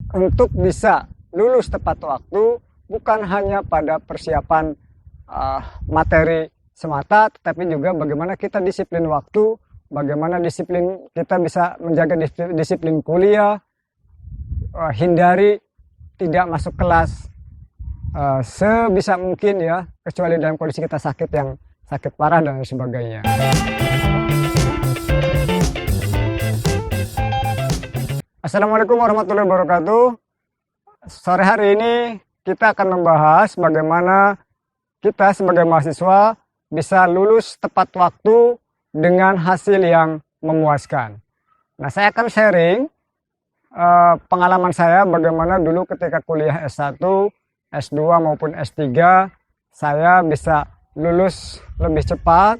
untuk bisa lulus tepat waktu bukan hanya pada persiapan materi semata, tetapi juga bagaimana kita disiplin waktu, bagaimana disiplin kita bisa menjaga disiplin kuliah, hindari tidak masuk kelas sebisa mungkin ya, kecuali dalam kondisi kita sakit yang sakit parah dan sebagainya. Assalamualaikum warahmatullahi wabarakatuh. Sore hari ini kita akan membahas bagaimana kita sebagai mahasiswa bisa lulus tepat waktu dengan hasil yang memuaskan. Nah, saya akan sharing pengalaman saya bagaimana dulu ketika kuliah S1, S2 maupun S3 saya bisa lulus lebih cepat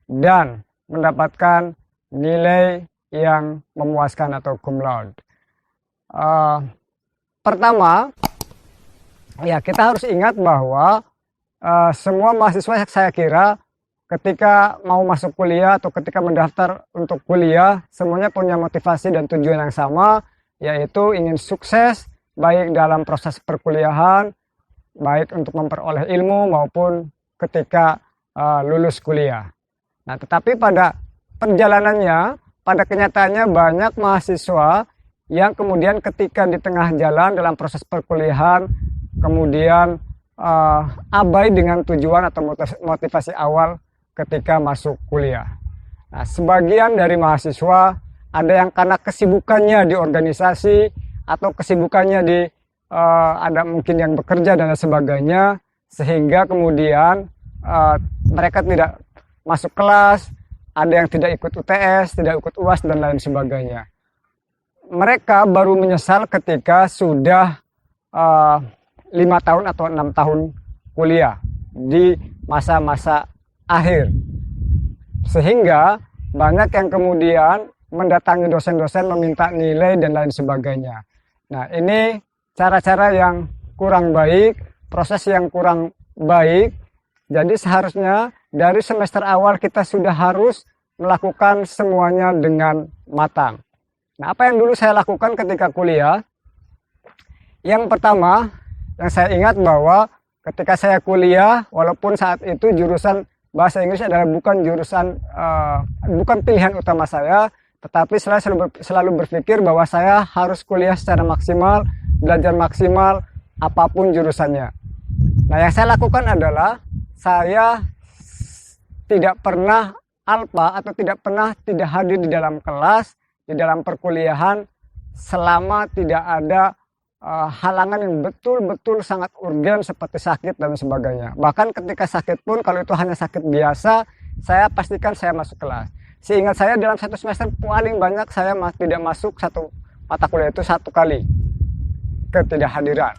dan mendapatkan nilai yang memuaskan atau cum laude. Pertama, ya kita harus ingat bahwa semua mahasiswa saya kira ketika mau masuk kuliah atau ketika mendaftar untuk kuliah, semuanya punya motivasi dan tujuan yang sama, yaitu ingin sukses baik dalam proses perkuliahan, baik untuk memperoleh ilmu maupun ketika lulus kuliah. Nah, tetapi pada perjalanannya, pada kenyataannya banyak mahasiswa yang kemudian ketika di tengah jalan dalam proses perkuliahan kemudian abai dengan tujuan atau motivasi awal ketika masuk kuliah. Nah, sebagian dari mahasiswa ada yang karena kesibukannya di organisasi atau kesibukannya di ada mungkin yang bekerja dan sebagainya, sehingga kemudian mereka tidak masuk kelas, ada yang tidak ikut UTS, tidak ikut UAS dan lain sebagainya. Mereka baru menyesal ketika sudah 5 tahun atau 6 tahun kuliah di masa-masa akhir. Sehingga banyak yang kemudian mendatangi dosen-dosen meminta nilai dan lain sebagainya. Nah, ini cara-cara yang kurang baik, proses yang kurang baik. Jadi seharusnya dari semester awal kita sudah harus melakukan semuanya dengan matang. Nah, apa yang dulu saya lakukan ketika kuliah? Yang pertama, yang saya ingat bahwa ketika saya kuliah, walaupun saat itu jurusan bahasa Inggris adalah bukan pilihan utama saya, tetapi saya selalu berpikir bahwa saya harus kuliah secara maksimal, belajar maksimal, apapun jurusannya. Nah, yang saya lakukan adalah saya tidak pernah alpa atau tidak hadir di dalam kelas, di dalam perkuliahan selama tidak ada halangan yang betul-betul sangat urgen seperti sakit dan sebagainya. Bahkan ketika sakit pun, kalau itu hanya sakit biasa, saya pastikan saya masuk kelas. Seingat saya dalam satu semester paling banyak saya tidak masuk satu mata kuliah itu 1 kali ketidakhadiran.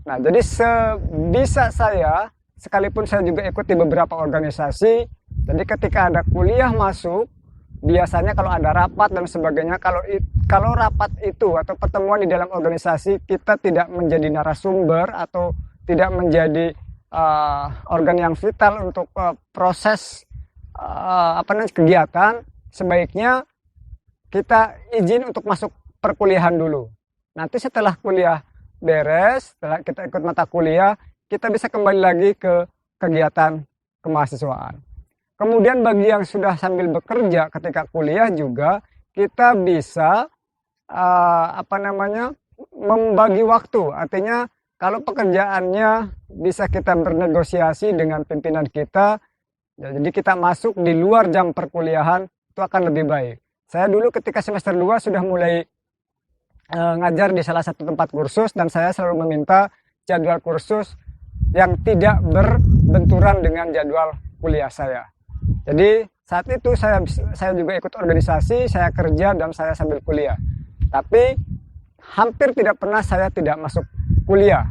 Nah, jadi sebisa saya, sekalipun saya juga ikut di beberapa organisasi, jadi ketika ada kuliah masuk, biasanya kalau ada rapat dan sebagainya, kalau rapat itu atau pertemuan di dalam organisasi kita tidak menjadi narasumber atau tidak menjadi organ yang vital untuk proses kegiatan, sebaiknya kita izin untuk masuk perkuliahan dulu. Nanti setelah kuliah beres, setelah kita ikut mata kuliah, kita bisa kembali lagi ke kegiatan kemahasiswaan. Kemudian bagi yang sudah sambil bekerja ketika kuliah juga, kita bisa membagi waktu. Artinya kalau pekerjaannya bisa kita bernegosiasi dengan pimpinan kita, ya, jadi kita masuk di luar jam perkuliahan, itu akan lebih baik. Saya dulu ketika semester 2 sudah mulai ngajar di salah satu tempat kursus, dan saya selalu meminta jadwal kursus yang tidak berbenturan dengan jadwal kuliah saya. Jadi saat itu saya juga ikut organisasi, saya kerja dan saya sambil kuliah. Tapi hampir tidak pernah saya tidak masuk kuliah.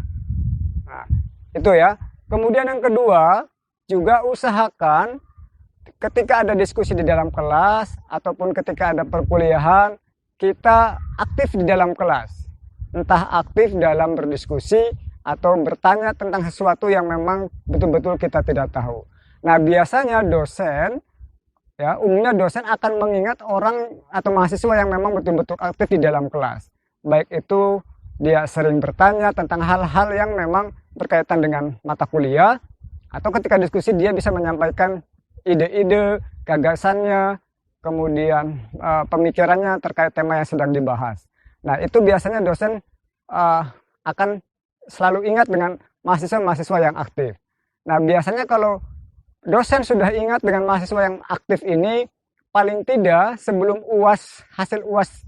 Nah, itu ya. Kemudian yang kedua, juga usahakan ketika ada diskusi di dalam kelas ataupun ketika ada perkuliahan, kita aktif di dalam kelas. Entah aktif dalam berdiskusi atau bertanya tentang sesuatu yang memang betul-betul kita tidak tahu. Nah, biasanya dosen, ya umumnya dosen akan mengingat orang atau mahasiswa yang memang betul-betul aktif di dalam kelas. Baik itu dia sering bertanya tentang hal-hal yang memang berkaitan dengan mata kuliah, atau ketika diskusi dia bisa menyampaikan ide-ide, gagasannya, kemudian pemikirannya terkait tema yang sedang dibahas. Nah, itu biasanya dosen akan selalu ingat dengan mahasiswa-mahasiswa yang aktif. Nah, biasanya kalau dosen sudah ingat dengan mahasiswa yang aktif ini, paling tidak sebelum hasil UAS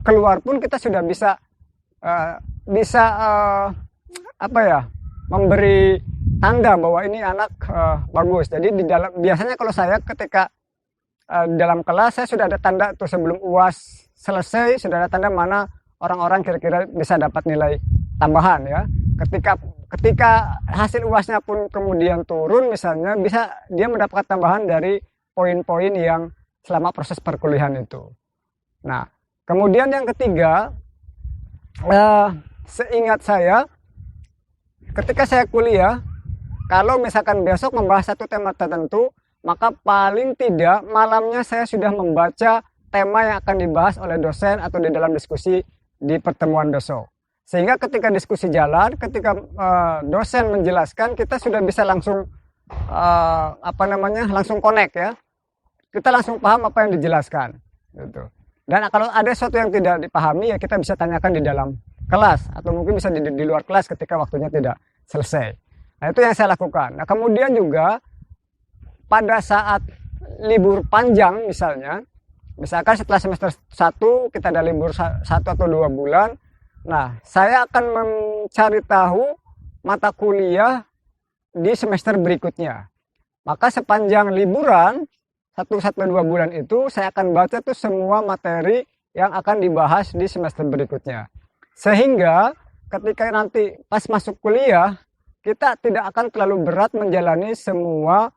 keluar pun kita sudah bisa memberi tanda bahwa ini anak bagus. Jadi biasanya kalau saya ketika dalam kelas saya sudah ada tanda tuh sebelum UAS selesai, sudah ada tanda mana orang-orang kira-kira bisa dapat nilai tambahan ya. Ketika hasil UASnya pun kemudian turun misalnya, bisa dia mendapatkan tambahan dari poin-poin yang selama proses perkuliahan itu. Nah, kemudian yang ketiga, seingat saya ketika saya kuliah, kalau misalkan besok membahas satu tema tertentu, maka paling tidak malamnya saya sudah membaca tema yang akan dibahas oleh dosen atau di dalam diskusi di pertemuan besok. Sehingga ketika diskusi jalan, ketika dosen menjelaskan, kita sudah bisa langsung langsung connect ya. Kita langsung paham apa yang dijelaskan. Gitu. Dan kalau ada sesuatu yang tidak dipahami, ya kita bisa tanyakan di dalam kelas atau mungkin bisa di luar kelas ketika waktunya tidak selesai. Nah, itu yang saya lakukan. Nah, kemudian juga pada saat libur panjang misalkan setelah semester 1 kita ada libur 1 atau 2 bulan, nah saya akan mencari tahu mata kuliah di semester berikutnya. Maka sepanjang liburan 1-2 bulan itu saya akan baca tuh semua materi yang akan dibahas di semester berikutnya. Sehingga ketika nanti pas masuk kuliah, kita tidak akan terlalu berat menjalani semua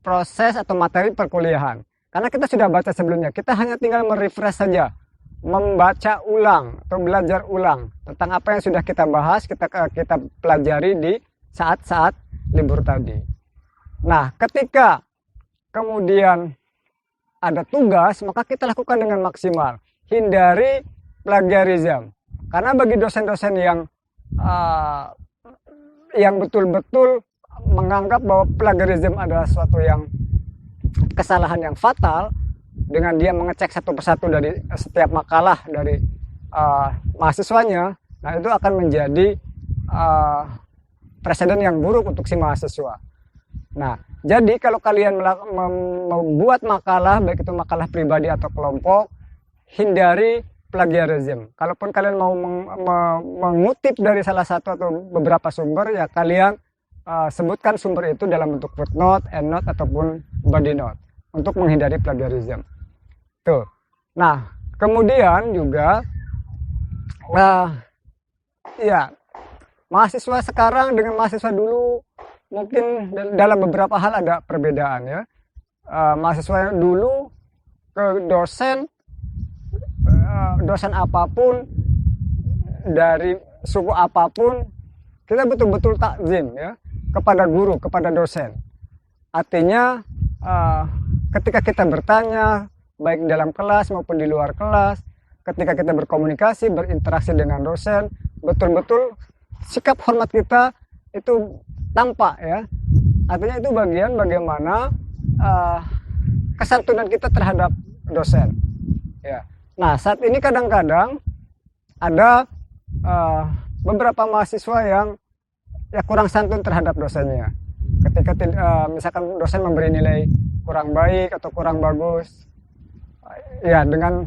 proses atau materi perkuliahan. Karena kita sudah baca sebelumnya, kita hanya tinggal merefresh saja, membaca ulang atau belajar ulang tentang apa yang sudah kita bahas, kita pelajari di saat-saat libur tadi. Nah, ketika kemudian ada tugas, maka kita lakukan dengan maksimal. Hindari plagiarisme. Karena bagi dosen-dosen yang betul-betul menganggap bahwa plagiarisme adalah suatu yang kesalahan yang fatal, dengan dia mengecek satu persatu dari setiap makalah dari mahasiswanya, nah itu akan menjadi presiden yang buruk untuk si mahasiswa. Nah, jadi kalau kalian membuat makalah, baik itu makalah pribadi atau kelompok, hindari plagiarisme. Kalaupun kalian mau mengutip dari salah satu atau beberapa sumber, ya kalian sebutkan sumber itu dalam bentuk footnote, endnote, ataupun body note untuk menghindari plagiarisme. Tuh. Nah, kemudian juga mahasiswa sekarang dengan mahasiswa dulu mungkin dalam beberapa hal ada perbedaan ya. Mahasiswa yang dulu ke dosen apapun dari suku apapun, kita betul-betul takzim ya kepada guru, kepada dosen. Artinya ketika kita bertanya baik dalam kelas maupun di luar kelas, ketika kita berkomunikasi, berinteraksi dengan dosen, betul-betul sikap hormat kita itu tampak ya. Artinya itu bagian bagaimana kesantunan kita terhadap dosen ya. Nah, saat ini kadang-kadang ada beberapa mahasiswa yang kurang santun terhadap dosennya. Ketika misalkan dosen memberi nilai kurang baik atau kurang bagus, ya dengan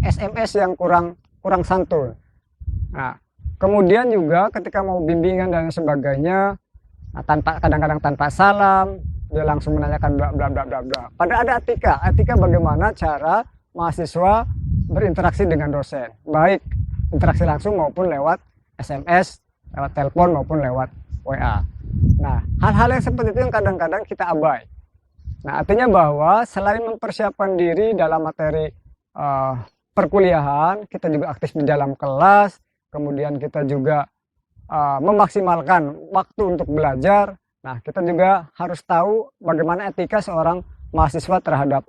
SMS yang kurang santun. Nah, kemudian juga ketika mau bimbingan dan sebagainya, nah, kadang-kadang tanpa salam, dia langsung menanyakan bla bla bla bla bla. Padahal ada etika bagaimana cara mahasiswa berinteraksi dengan dosen, baik interaksi langsung maupun lewat SMS, lewat telepon maupun lewat WA. Nah, hal-hal yang seperti itu yang kadang-kadang kita abai. Nah, artinya bahwa selain mempersiapkan diri dalam materi perkuliahan, kita juga aktif di dalam kelas, kemudian kita juga memaksimalkan waktu untuk belajar. Nah, kita juga harus tahu bagaimana etika seorang mahasiswa terhadap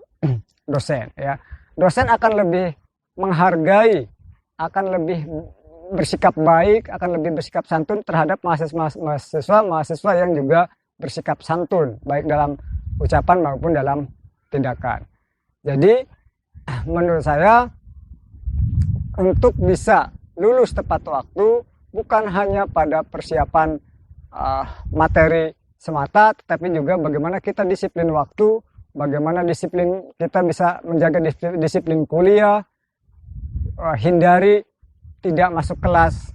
dosen ya. Dosen akan lebih menghargai akan lebih bersikap baik, akan lebih bersikap santun terhadap mahasiswa yang juga bersikap santun, baik dalam ucapan maupun dalam tindakan. Jadi menurut saya untuk bisa lulus tepat waktu bukan hanya pada persiapan materi semata, tetapi juga bagaimana kita disiplin waktu, bagaimana disiplin kita bisa menjaga disiplin kuliah, hindari tidak masuk kelas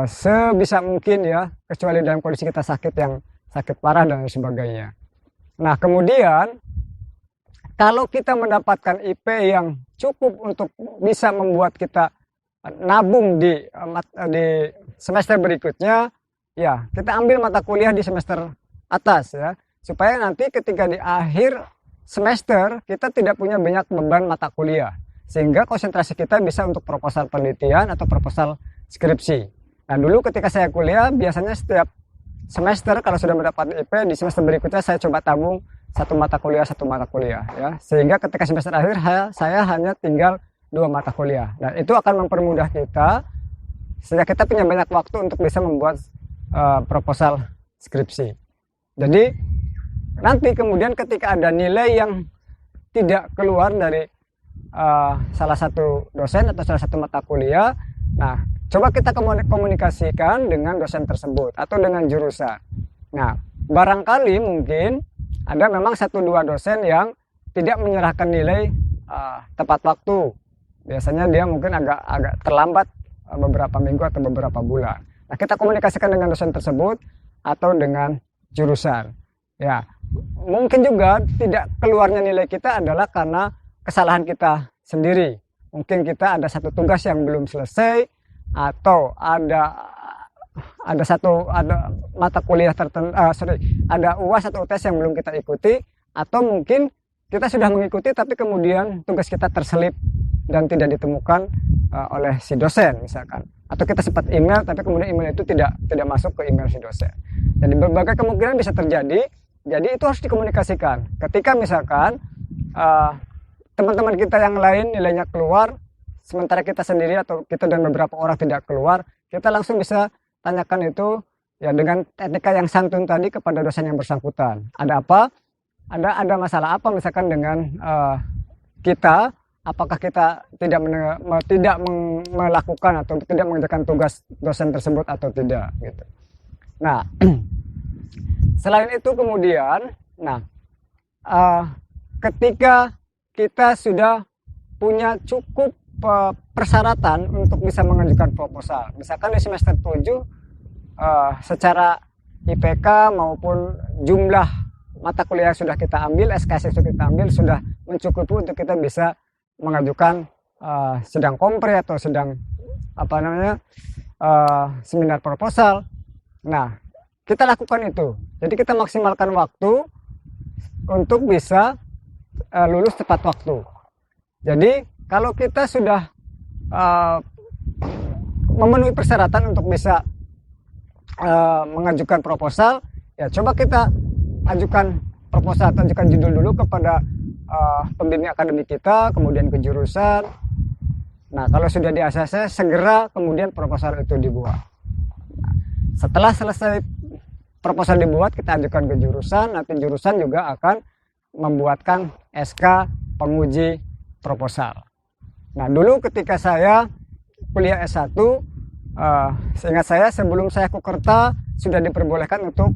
sebisa mungkin ya, kecuali dalam kondisi kita sakit yang sakit parah dan sebagainya. Nah kemudian kalau kita mendapatkan IP yang cukup untuk bisa membuat kita nabung di semester berikutnya, ya kita ambil mata kuliah di semester atas ya, supaya nanti ketika di akhir semester kita tidak punya banyak beban mata kuliah, sehingga konsentrasi kita bisa untuk proposal penelitian atau proposal skripsi. Nah dulu ketika saya kuliah biasanya setiap semester kalau sudah mendapat IP di semester berikutnya saya coba tabung satu mata kuliah ya, sehingga ketika semester akhir saya hanya tinggal 2 mata kuliah. Dan itu akan mempermudah kita sehingga kita punya banyak waktu untuk bisa membuat proposal skripsi. Jadi nanti kemudian ketika ada nilai yang tidak keluar dari salah satu dosen atau salah satu mata kuliah, nah coba kita komunikasikan dengan dosen tersebut atau dengan jurusan. Nah barangkali mungkin ada memang 1-2 dosen yang tidak menyerahkan nilai tepat waktu. Biasanya dia mungkin agak terlambat beberapa minggu atau beberapa bulan. Nah kita komunikasikan dengan dosen tersebut atau dengan jurusan. Ya mungkin juga tidak keluarnya nilai kita adalah karena kesalahan kita sendiri. Mungkin kita ada satu tugas yang belum selesai, atau ada mata kuliah tertentu, ada UAS atau UTS yang belum kita ikuti, atau mungkin kita sudah mengikuti tapi kemudian tugas kita terselip dan tidak ditemukan oleh si dosen misalkan, atau kita sempat email tapi kemudian email itu tidak masuk ke email si dosen. Jadi berbagai kemungkinan bisa terjadi. Jadi itu harus dikomunikasikan. Ketika misalkan teman-teman kita yang lain nilainya keluar, sementara kita sendiri atau kita dan beberapa orang tidak keluar, kita langsung bisa tanyakan itu ya dengan etika yang santun tadi kepada dosen yang bersangkutan. Ada apa? Ada masalah apa misalkan dengan kita? Apakah kita tidak melakukan atau tidak mengerjakan tugas dosen tersebut atau tidak gitu. Nah, selain itu kemudian, ketika kita sudah punya cukup persyaratan untuk bisa mengajukan proposal, misalkan di semester 7 secara IPK maupun jumlah mata kuliah yang sudah kita ambil, SKS yang sudah kita ambil sudah mencukupi untuk kita bisa mengajukan sidang kompre atau sidang seminar proposal. Nah kita lakukan itu, jadi kita maksimalkan waktu untuk bisa lulus tepat waktu. Jadi kalau kita sudah memenuhi persyaratan untuk bisa mengajukan proposal, ya coba kita ajukan proposal atau ajukan judul dulu kepada pembimbing akademik kita, kemudian ke jurusan. Nah kalau sudah di ACC segera kemudian proposal itu dibuat. Nah, setelah selesai proposal dibuat, kita ajukan ke jurusan, nanti jurusan juga akan membuatkan SK penguji proposal. Nah dulu ketika saya kuliah S1, seingat saya sebelum saya kukerta sudah diperbolehkan untuk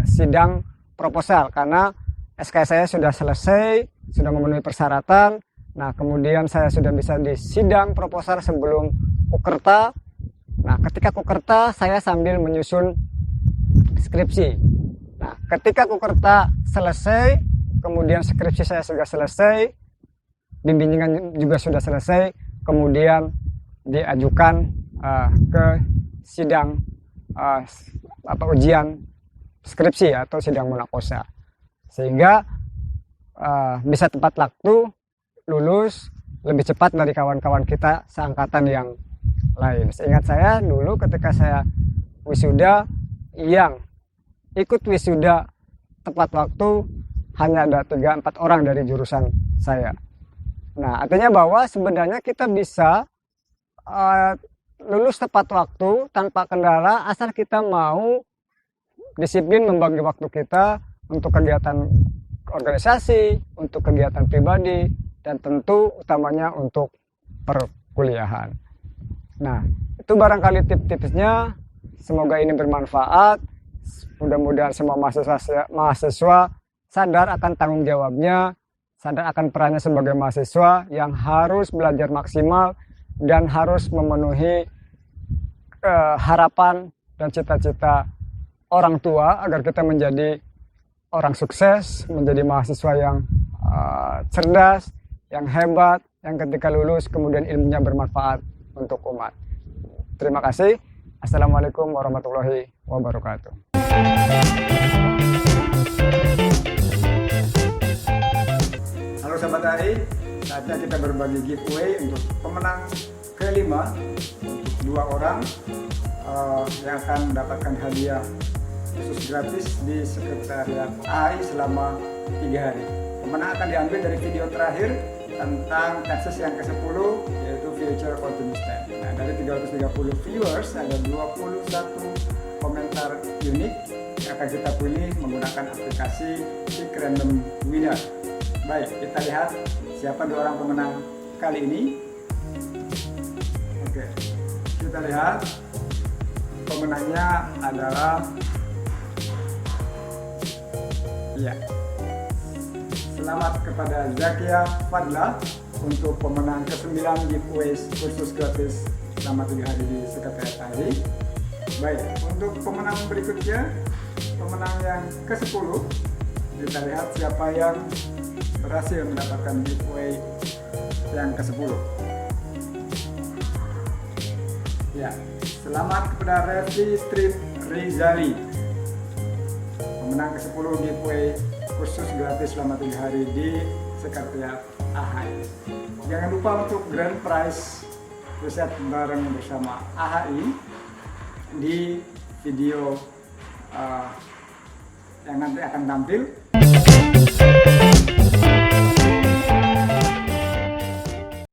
sidang proposal karena SK saya sudah selesai, sudah memenuhi persyaratan. Nah kemudian saya sudah bisa di sidang proposal sebelum kukerta. Nah ketika kukerta saya sambil menyusun skripsi. Nah ketika kukerta selesai, kemudian skripsi saya sudah selesai, bimbingan juga sudah selesai, kemudian diajukan ke sidang ujian skripsi atau sidang munakosa, sehingga bisa tepat waktu lulus lebih cepat dari kawan-kawan kita seangkatan yang lain. Seingat saya dulu ketika saya wisuda, yang ikut wisuda tepat waktu hanya ada 3-4 orang dari jurusan saya. Nah, artinya bahwa sebenarnya kita bisa lulus tepat waktu tanpa kendala asal kita mau disiplin membagi waktu kita untuk kegiatan organisasi, untuk kegiatan pribadi, dan tentu utamanya untuk perkuliahan. Nah, itu barangkali tips-tipsnya. Semoga ini bermanfaat. Mudah-mudahan semua mahasiswa sadar akan tanggung jawabnya, sadar akan perannya sebagai mahasiswa yang harus belajar maksimal dan harus memenuhi harapan dan cita-cita orang tua agar kita menjadi orang sukses, menjadi mahasiswa yang cerdas, yang hebat, yang ketika lulus kemudian ilmunya bermanfaat untuk umat. Terima kasih. Assalamualaikum warahmatullahi wabarakatuh. Halo sahabat Ari, saatnya kita berbagi giveaway untuk pemenang kelima, untuk 2 orang yang akan mendapatkan hadiah khusus gratis di sekretariat AI selama 3 hari. Pemenang akan diambil dari video terakhir tentang Texas yang ke-10, yaitu Future Optimus 10. Nah, dari 330 viewers ada 21 komentar unik yang akan kita pilih menggunakan aplikasi Pick Random Winner. Baik, kita lihat siapa 2 orang pemenang kali ini. Oke, kita lihat pemenangnya adalah selamat kepada Zakia Fadla untuk pemenang ke-9 giveaway kursus gratis selama 3 hari di sekretariat AI. Baik, untuk pemenang berikutnya, pemenang yang ke-10, kita lihat siapa yang berhasil mendapatkan giveaway yang ke-10. Ya, selamat kepada Revi Trip Rizali, pemenang ke-10 giveaway kursus gratis selama 3 hari di sekretariat AHI. Jangan lupa untuk grand prize riset bareng bersama AHI di video yang nanti akan tampil.